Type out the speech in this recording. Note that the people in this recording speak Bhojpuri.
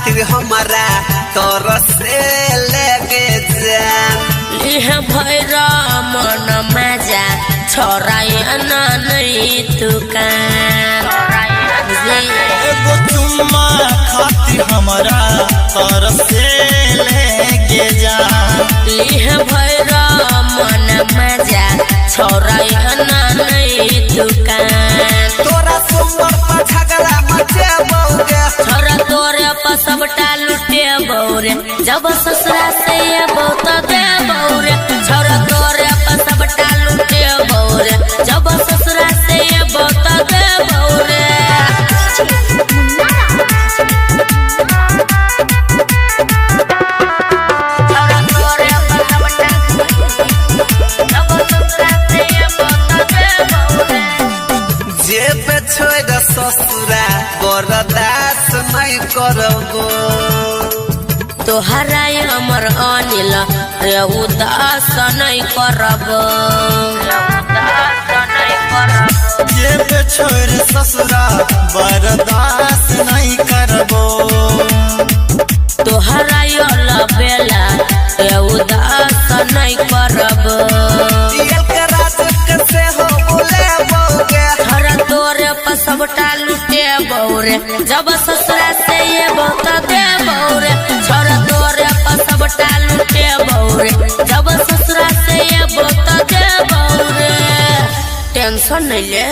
खातिर हमारा तोर से लेके जान लिह भैरा मन मजा छोराया नहीं दुकान एगो चुम्मा खातिर हमारा तोर से लेके जान लिह भैरा मन मजा छोराया नहीं दुकान तोरा सुंदर पर झगड़ा मचे बौगे छोरा तोरे पर सबटा लुटे बौरे जब ससुरा से ये बहुत दे बौरे छोरा तोरे पर सबटा लुटे बौरे जब ससुरा से ये बहुत दे बौरे छोरा तोरे पर सबटा जब ससुरा से ये बहुत दे बौरे जेब छोड़ ससुरा बर्दाश्त नहीं करबो तोहरा हमर अनिल रे उदास नहीं करब जेब छोड़ ससुरा बर्दाश्त नहीं करबो तोहरा बेला रे उदास नहीं करब जियल के रात कैसे हो बोले बौगे हर तोरे पर सबटा लुटे बौरे जब ससुरा से ये बहुत दे बौरे छोरा तोरे पर सबटा लुटे बौरे जब ससुरा से ये बहुत दे बौरे टेंशन नहीं ले।